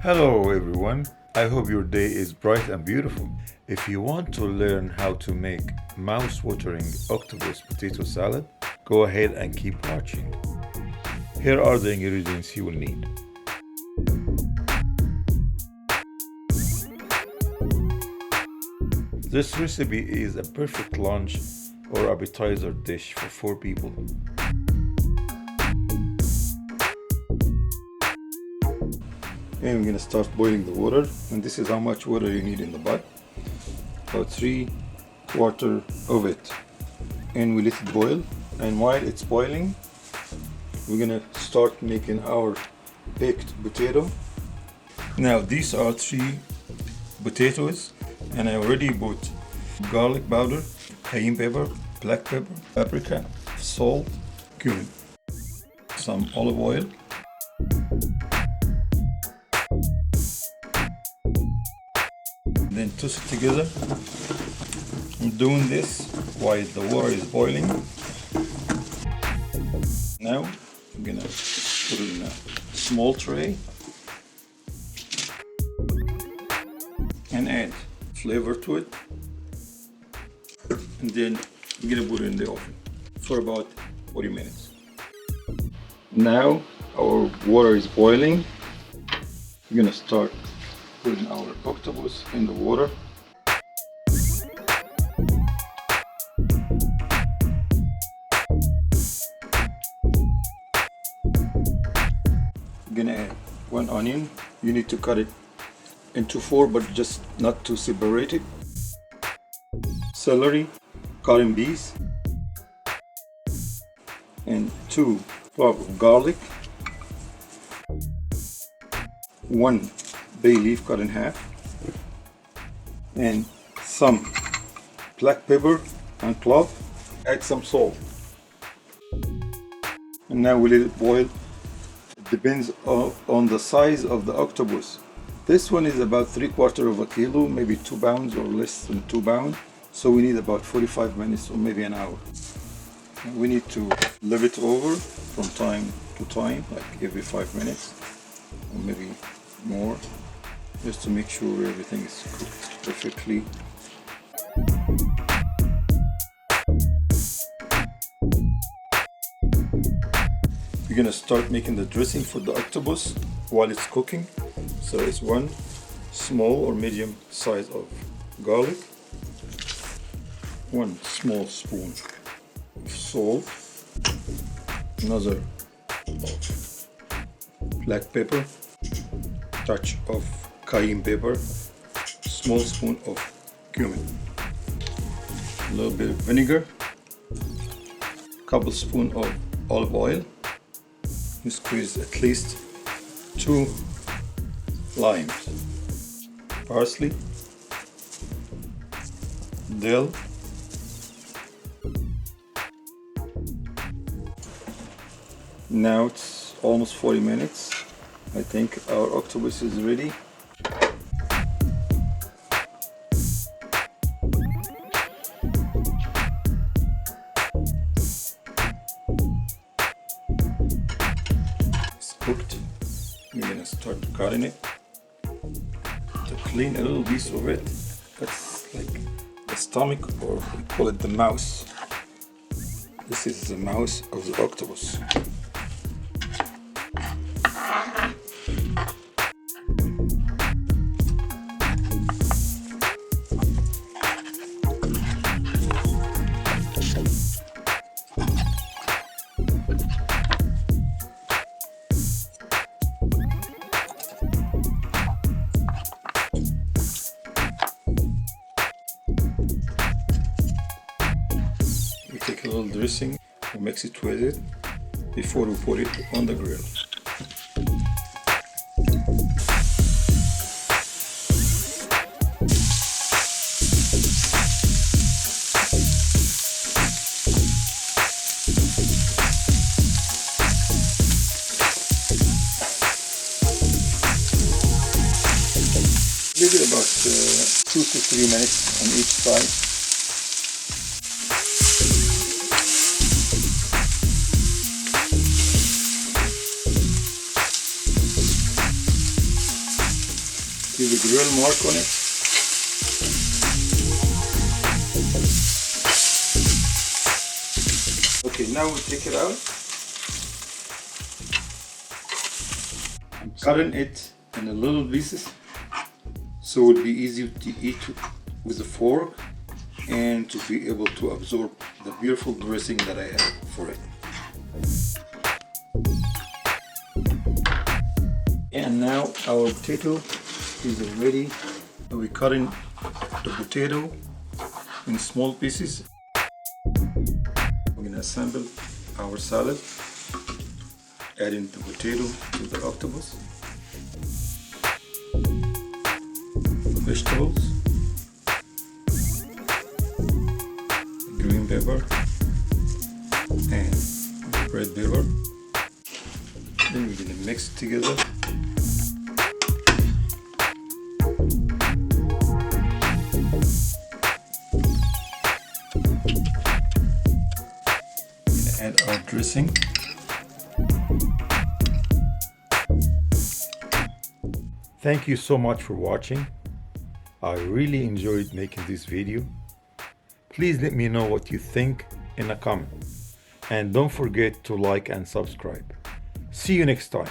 Hello everyone, I hope your day is bright and beautiful. If you want to learn how to make mouth-watering octopus potato salad, go ahead and keep watching. Here are the ingredients you will need. This recipe is a perfect lunch or appetizer dish for 4 people. And we're gonna start boiling the water, and this is how much water you need in the pot. About 3/4 of it. And we let it boil, and while it's boiling, we're gonna start making our baked potato. Now these are 3 potatoes, and I already bought garlic powder, cayenne pepper, black pepper, paprika, salt, cumin, some olive oil. Then toss it together. I'm doing this while the water is boiling. Now I'm gonna put it in a small tray and add flavor to it, and then I'm gonna put it in the oven for about 40 minutes. Now our water is boiling. We're gonna start putting our octopus in the water. I'm gonna add 1 onion. You need to cut it into 4, but just not to separate it. Celery, cotton beans, and 2 cloves of garlic, 1 bay leaf cut in half, and some black pepper and clove. Add some salt, and now we let it boil. It depends on the size of the octopus. This one is about 3/4 of a kilo, maybe 2 pounds or less than 2 pounds. So we need about 45 minutes or maybe an hour. And we need to leave it over from time to time, like every 5 minutes or maybe more, just to make sure everything is cooked perfectly. We're gonna start making the dressing for the octopus while it's cooking. So it's 1 small or medium size of garlic, 1 small spoon of salt, another of black pepper, touch of cayenne pepper, small spoon of cumin, a little bit of vinegar, couple spoon of olive oil. You squeeze at least 2 limes, parsley, dill, now it's almost 40 minutes. I think our octopus is ready. It's cooked. We're gonna start cutting it to clean a little piece of it. That's like the stomach, or we call it the mouth. This is the mouth of the octopus. We take a little dressing, we mix it with it before we put it on the grill. Leave it about 2 to 3 minutes on each side. oil mark on it. Okay, now we take it out. I'm cutting it in little pieces so it will be easy to eat with a fork and to be able to absorb the beautiful dressing that I have for it. And now our potato is ready. We're cutting the potato in small pieces. We're gonna assemble our salad, adding the potato to the octopus, vegetables, green pepper, and red pepper. Then we're gonna mix it together. Add our dressing. Thank you so much for watching. I really enjoyed making this video. Please let me know what you think in a comment. And don't forget to like and subscribe. See you next time.